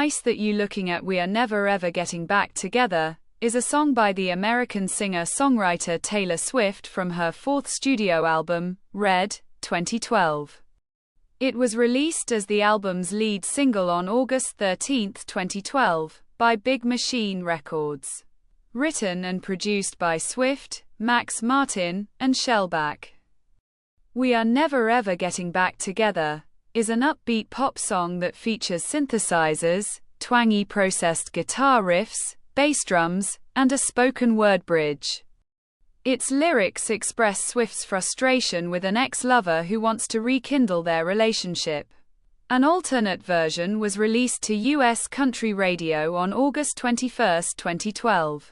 Nice That You Looking At We Are Never Ever Getting Back Together is a song by the American singer-songwriter Taylor Swift from her fourth studio album, Red, 2012. It was released as the album's lead single on August 13, 2012, by Big Machine Records. Written and produced by Swift, Max Martin, and Shellback. We Are Never Ever Getting Back Together is an upbeat pop song that features synthesizers, twangy processed guitar riffs, bass drums, and a spoken word bridge. Its lyrics express Swift's frustration with an ex-lover who wants to rekindle their relationship. An alternate version was released to US country radio on August 21, 2012.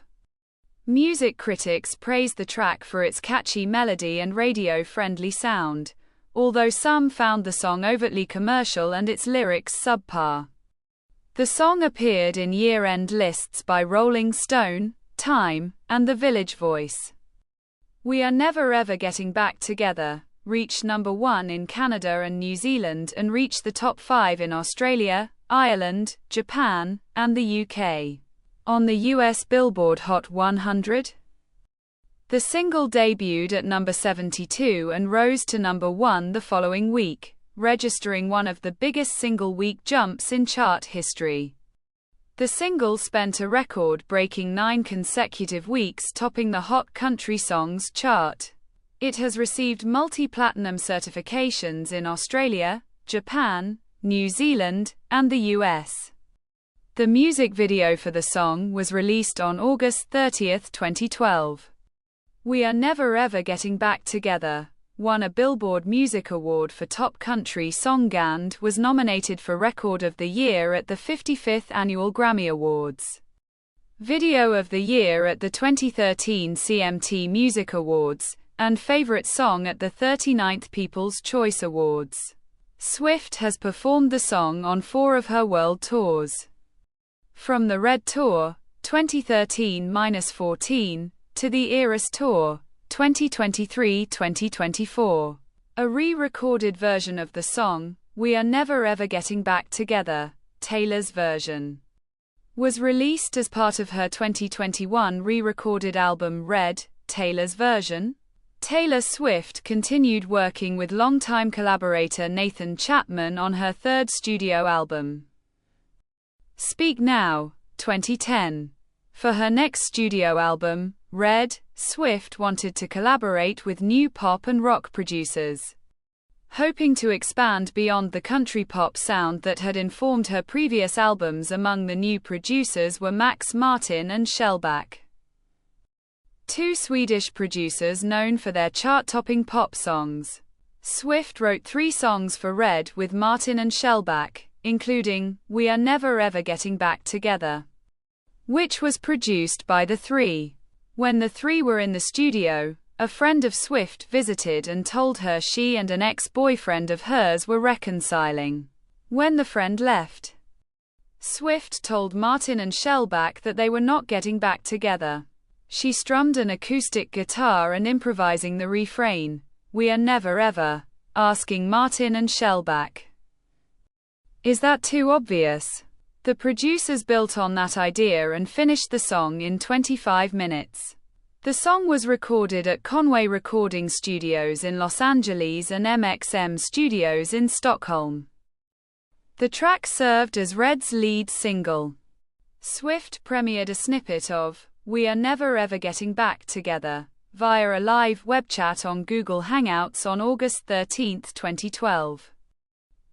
Music critics praised the track for its catchy melody and radio-friendly sound, although some found the song overtly commercial and its lyrics subpar. The song appeared in year-end lists by Rolling Stone, Time, and The Village Voice. We Are Never Ever Getting Back Together reached number 1 in Canada and New Zealand and reached the top 5 in Australia, Ireland, Japan, and the UK. On the US Billboard Hot 100, the single debuted at number 72 and rose to number 1 the following week, registering one of the biggest single-week jumps in chart history. The single spent a record-breaking 9 consecutive weeks topping the Hot Country Songs chart. It has received multi-platinum certifications in Australia, Japan, New Zealand, and the US. The music video for the song was released on August 30, 2012. We Are Never Ever Getting Back Together won a Billboard Music Award for Top Country Song and was nominated for Record of the Year at the 55th Annual Grammy Awards. Video of the Year at the 2013 CMT Music Awards, and Favorite Song at the 39th People's Choice Awards. Swift has performed the song on 4 of her world tours. From the Red Tour, 2013-14, to the Eras Tour, 2023-2024. A re-recorded version of the song, We Are Never Ever Getting Back Together, Taylor's version, was released as part of her 2021 re-recorded album Red, Taylor's version. Taylor Swift continued working with longtime collaborator Nathan Chapman on her third studio album, Speak Now, 2010. For her next studio album, Red, Swift wanted to collaborate with new pop and rock producers, hoping to expand beyond the country pop sound that had informed her previous albums. Among the new producers were Max Martin and Shellback, two Swedish producers known for their chart-topping pop songs. Swift wrote 3 songs for Red with Martin and Shellback, including We Are Never Ever Getting Back Together, which was produced by the three. When the three were in the studio, a friend of Swift visited and told her she and an ex-boyfriend of hers were reconciling. When the friend left, Swift told Martin and Shellback that they were not getting back together. She strummed an acoustic guitar and improvising the refrain, We Are Never Ever, asking Martin and Shellback, "Is that too obvious?" The producers built on that idea and finished the song in 25 minutes. The song was recorded at Conway Recording Studios in Los Angeles and MXM Studios in Stockholm. The track served as Red's lead single. Swift premiered a snippet of We Are Never Ever Getting Back Together via a live web chat on Google Hangouts on August 13, 2012.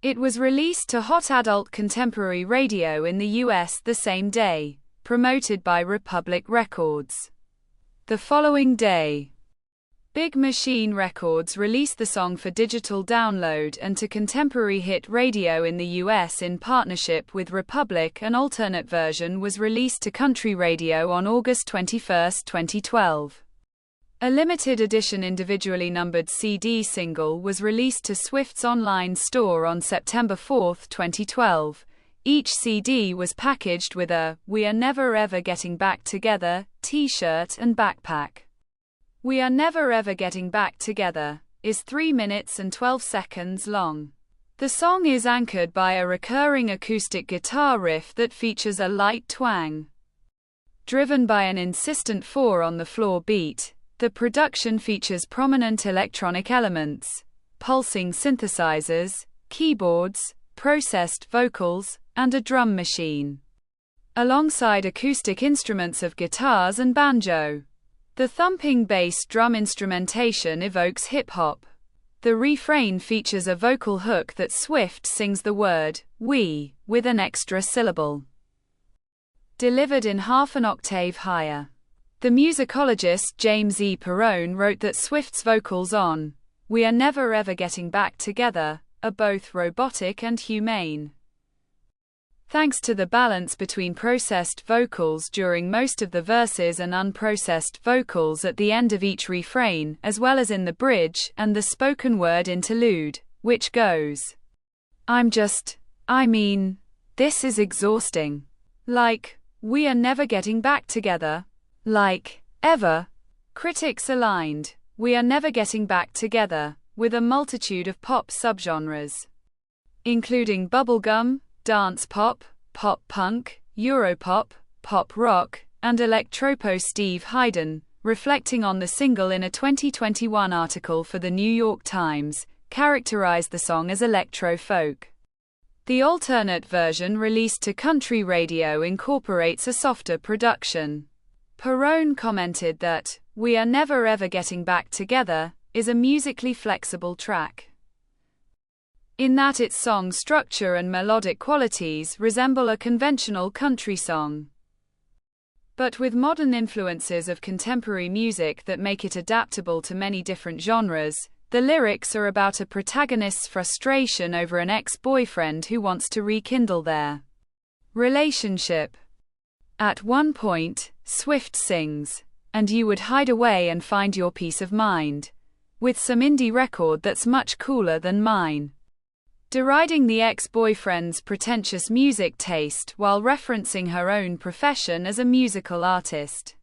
It was released to Hot Adult Contemporary Radio in the US the same day, promoted by Republic Records. The following day, Big Machine Records released the song for digital download and to Contemporary Hit Radio in the US in partnership with Republic. An alternate version was released to country radio on August 21, 2012. A limited edition individually numbered CD single was released to Swift's online store on September 4, 2012. Each CD was packaged with a We Are Never Ever Getting Back Together t-shirt and backpack. We Are Never Ever Getting Back Together is 3 minutes and 12 seconds long. The song is anchored by a recurring acoustic guitar riff that features a light twang. Driven by an insistent 4-on-the-floor beat, the production features prominent electronic elements, pulsing synthesizers, keyboards, processed vocals, and a drum machine, alongside acoustic instruments of guitars and banjo. The thumping bass drum instrumentation evokes hip-hop. The refrain features a vocal hook that Swift sings the word, "we," with an extra syllable, delivered in half an octave higher. The musicologist James E. Perrone wrote that Swift's vocals on "We Are Never Ever Getting Back Together" are both robotic and humane. Thanks to the balance between processed vocals during most of the verses and unprocessed vocals at the end of each refrain, as well as in the bridge and the spoken word interlude, which goes, this is exhausting. Like, we are never getting back together. Like, ever. Critics aligned "We Are Never Getting Back Together" with a multitude of pop subgenres, including bubblegum, dance pop, pop punk, Europop, pop rock, and electropo. Steve Hyden, reflecting on the single in a 2021 article for the New York Times, characterized the song as electro-folk. The alternate version released to country radio incorporates a softer production. Perrone commented that, "We Are Never Ever Getting Back Together" is a musically flexible track, in that its song structure and melodic qualities resemble a conventional country song, but with modern influences of contemporary music that make it adaptable to many different genres. The lyrics are about a protagonist's frustration over an ex-boyfriend who wants to rekindle their relationship. At one point, Swift sings, "And you would hide away and find your peace of mind with some indie record that's much cooler than mine," deriding the ex-boyfriend's pretentious music taste while referencing her own profession as a musical artist.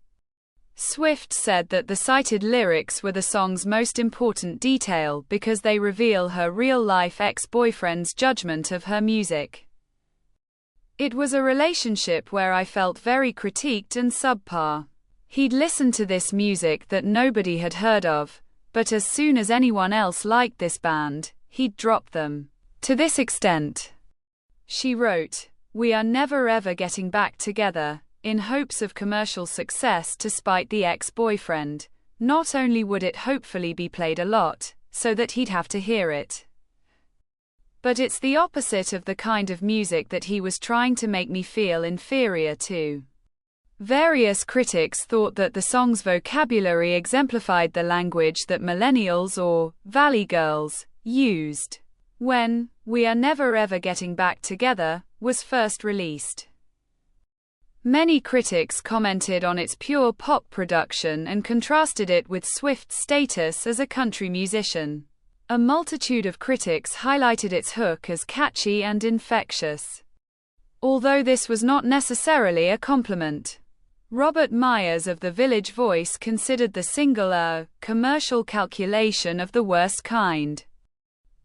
Swift said that the cited lyrics were the song's most important detail because they reveal her real-life ex-boyfriend's judgment of her music. "It was a relationship where I felt very critiqued and subpar. He'd listen to this music that nobody had heard of, but as soon as anyone else liked this band, he'd drop them. To this extent," she wrote, "we are never ever getting back together," in hopes of commercial success to spite the ex-boyfriend. Not only would it hopefully be played a lot, so that he'd have to hear it, but it's the opposite of the kind of music that he was trying to make me feel inferior to. Various critics thought that the song's vocabulary exemplified the language that millennials or Valley girls used when "We Are Never Ever Getting Back Together" was first released. Many critics commented on its pure pop production and contrasted it with Swift's status as a country musician. A multitude of critics highlighted its hook as catchy and infectious, although this was not necessarily a compliment. Robert Myers of The Village Voice considered the single a commercial calculation of the worst kind,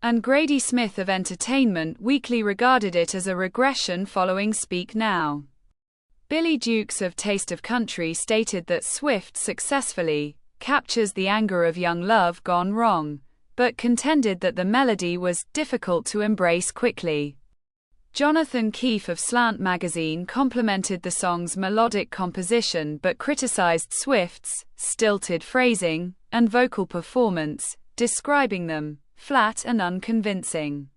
and Grady Smith of Entertainment Weekly regarded it as a regression following Speak Now. Billy Dukes of Taste of Country stated that Swift successfully captures the anger of young love gone wrong, but contended that the melody was difficult to embrace quickly. Jonathan Keefe of Slant magazine complimented the song's melodic composition but criticized Swift's stilted phrasing and vocal performance, describing them flat and unconvincing.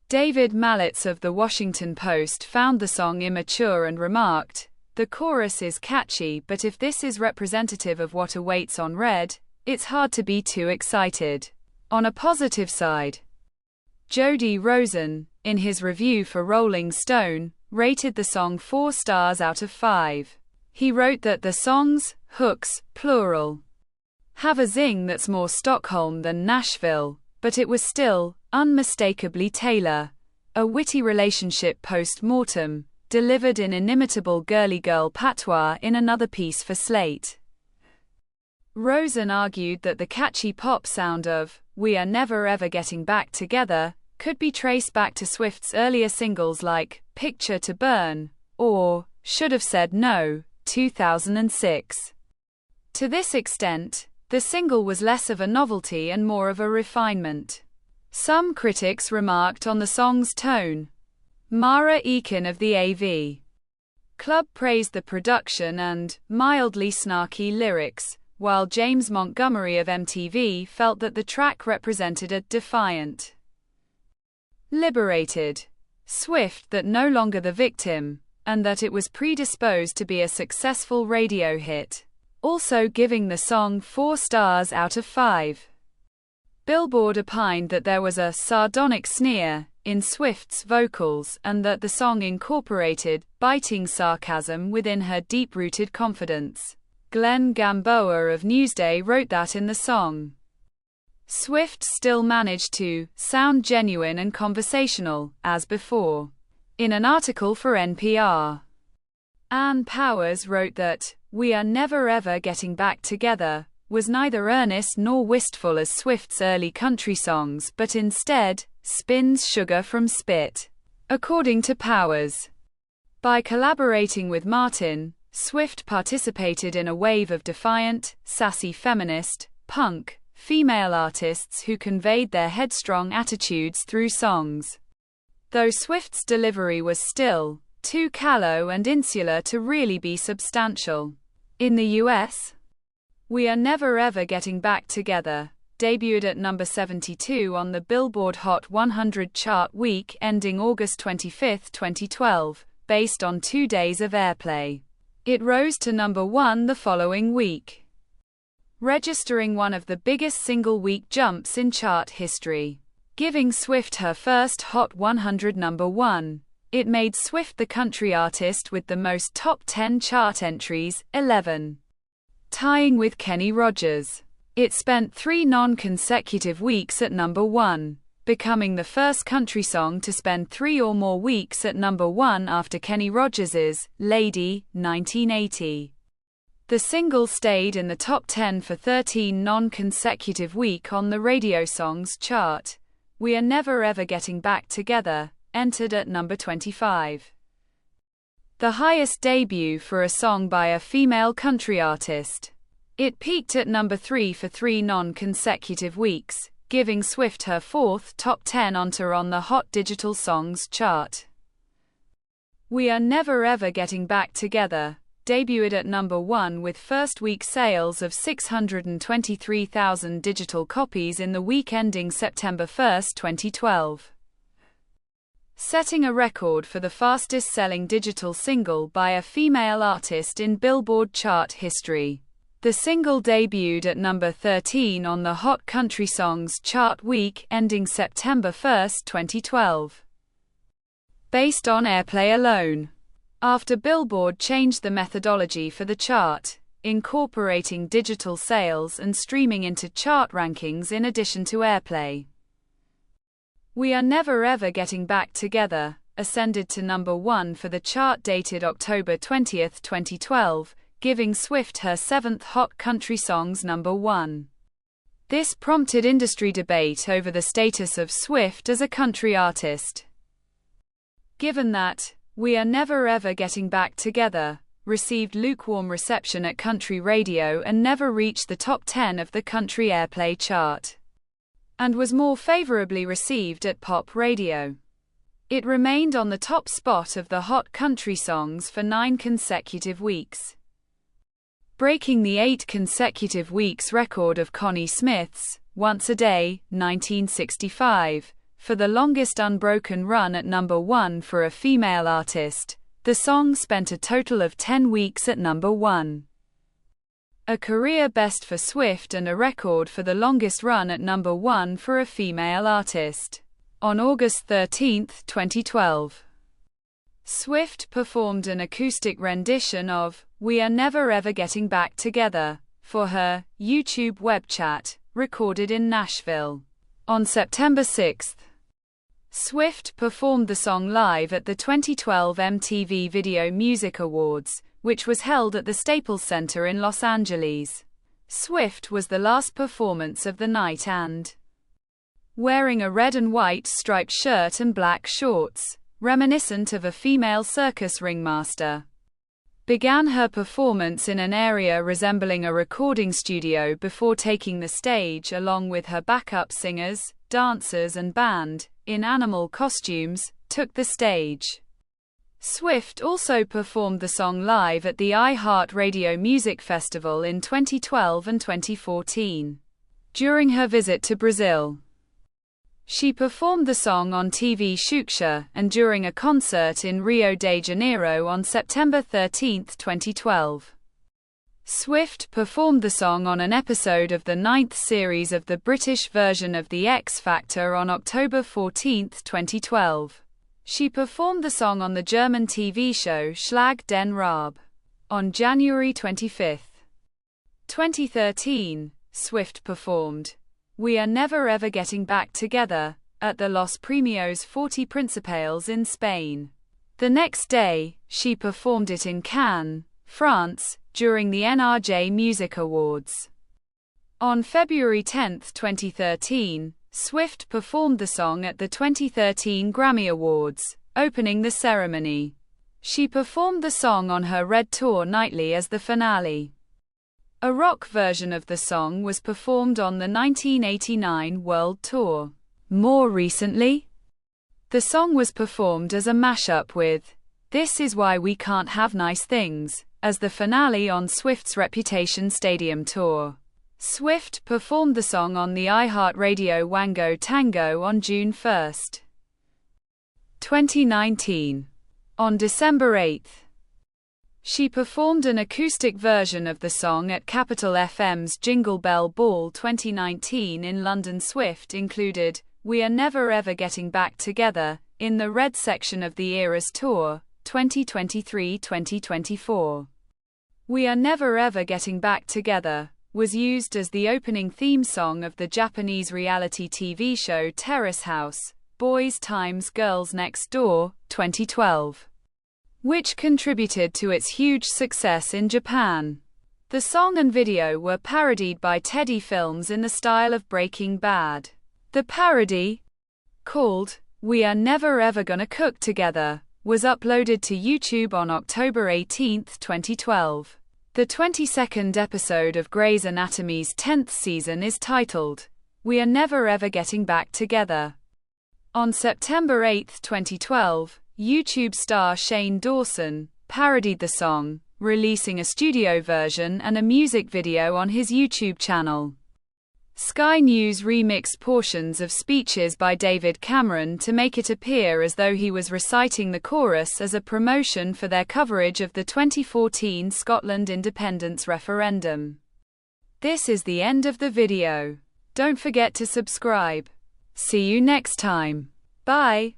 David Malitz of The Washington Post found the song immature and remarked, "The chorus is catchy, but if this is representative of what awaits on Red, it's hard to be too excited." On a positive side, Jody Rosen, in his review for Rolling Stone, rated the song 4 stars out of 5. He wrote that the song's hooks, plural, have a zing that's more Stockholm than Nashville, but it was still unmistakably Taylor, a witty relationship post-mortem, delivered in inimitable girly girl patois in another piece for Slate. Rosen argued that the catchy pop sound of "We Are Never Ever Getting Back Together" could be traced back to Swift's earlier singles like Picture to Burn or Should Have Said No, 2006. To this extent, the single was less of a novelty and more of a refinement. Some critics remarked on the song's tone. Mara Eakin of the AV Club praised the production and mildly snarky lyrics, while James Montgomery of MTV felt that the track represented a defiant, liberated Swift that no longer the victim, and that it was predisposed to be a successful radio hit, also giving the song 4 stars out of 5. Billboard opined that there was a sardonic sneer in Swift's vocals and that the song incorporated biting sarcasm within her deep-rooted confidence. Glenn Gamboa of Newsday wrote that in the song, Swift still managed to sound genuine and conversational, as before. In an article for NPR, Ann Powers wrote that, "We are never ever getting back together," was neither earnest nor wistful as Swift's early country songs but instead, spins sugar from spit. According to Powers, by collaborating with Martin, Swift participated in a wave of defiant, sassy feminist, punk, female artists who conveyed their headstrong attitudes through songs. Though Swift's delivery was still too callow and insular to really be substantial. In the US, We Are Never Ever Getting Back Together debuted at number 72 on the Billboard Hot 100 chart week ending August 25, 2012, based on 2 days of airplay. It rose to number 1 the following week, registering one of the biggest single-week jumps in chart history. Giving Swift her first Hot 100 number 1, it made Swift the country artist with the most top 10 chart entries, 11. Tying with Kenny Rogers. It spent 3 non-consecutive weeks at number 1, becoming the first country song to spend 3 or more weeks at number 1 after Kenny Rogers's Lady, 1980. The single stayed in the top 10 for 13 non-consecutive weeks on the Radio Songs chart. We Are Never Ever Getting Back Together entered at number 25. The highest debut for a song by a female country artist. It peaked at number 3 for 3 non-consecutive weeks, giving Swift her 4th top 10 enter on the Hot Digital Songs chart. We Are Never Ever Getting Back Together debuted at number 1 with first-week sales of 623,000 digital copies in the week ending September 1, 2012. Setting a record for the fastest-selling digital single by a female artist in Billboard chart history. The single debuted at number 13 on the Hot Country Songs chart week ending September 1, 2012. Based on airplay alone. After Billboard changed the methodology for the chart, incorporating digital sales and streaming into chart rankings in addition to airplay. We Are Never Ever Getting Back Together ascended to number 1 for the chart dated October 20, 2012, giving Swift her 7th Hot Country Songs number 1. This prompted industry debate over the status of Swift as a country artist. Given that We Are Never Ever Getting Back Together received lukewarm reception at country radio and never reached the top 10 of the country airplay chart, and was more favorably received at pop radio. It remained on the top spot of the Hot Country Songs for 9 consecutive weeks, breaking the 8 consecutive weeks record of Connie Smith's Once a Day, 1965, for the longest unbroken run at number 1 for a female artist. The song spent a total of 10 weeks at number 1. A career best for Swift and a record for the longest run at number 1 for a female artist. On August 13, 2012, Swift performed an acoustic rendition of We Are Never Ever Getting Back Together for her YouTube web chat, recorded in Nashville. On September 6, Swift performed the song live at the 2012 MTV Video Music Awards, which was held at the Staples Center in Los Angeles. Swift was the last performance of the night and wearing a red and white striped shirt and black shorts, reminiscent of a female circus ringmaster. Began her performance in an area resembling a recording studio before taking the stage along with her backup singers, dancers and band, in animal costumes, took the stage. Swift also performed the song live at the iHeartRadio Music Festival in 2012 and 2014. During her visit to Brazil, she performed the song on TV Xuxa and during a concert in Rio de Janeiro on September 13, 2012. Swift performed the song on an episode of the 9th series of the British version of The X Factor on October 14, 2012. She performed the song on the German TV show Schlag den Raab. On January 25, 2013, Swift performed We Are Never Ever Getting Back Together at the Los Premios 40 Principales in Spain. The next day, she performed it in Cannes, France, during the NRJ Music Awards. On February 10, 2013, Swift performed the song at the 2013 Grammy Awards, opening the ceremony. She performed the song on her Red Tour nightly as the finale. A rock version of the song was performed on the 1989 World Tour. More recently, the song was performed as a mashup with This Is Why We Can't Have Nice Things, as the finale on Swift's Reputation Stadium tour. Swift performed the song on the iHeartRadio Wango Tango on June 1, 2019. On December 8, she performed an acoustic version of the song at Capital FM's Jingle Bell Ball 2019 in London. Swift included We Are Never Ever Getting Back Together in the Red section of the Eras Tour, 2023-2024. We Are Never Ever Getting Back Together was used as the opening theme song of the Japanese reality TV show Terrace House, Boys Times Girls Next Door, 2012, which contributed to its huge success in Japan. The song and video were parodied by Teddy Films in the style of Breaking Bad. The parody, called We Are Never Ever Gonna Cook Together, was uploaded to YouTube on October 18, 2012. The 22nd episode of Grey's Anatomy's 10th season is titled, We Are Never Ever Getting Back Together. On September 8, 2012, YouTube star Shane Dawson parodied the song, releasing a studio version and a music video on his YouTube channel. Sky News remixed portions of speeches by David Cameron to make it appear as though he was reciting the chorus as a promotion for their coverage of the 2014 Scotland independence referendum. This is the end of the video. Don't forget to subscribe. See you next time. Bye.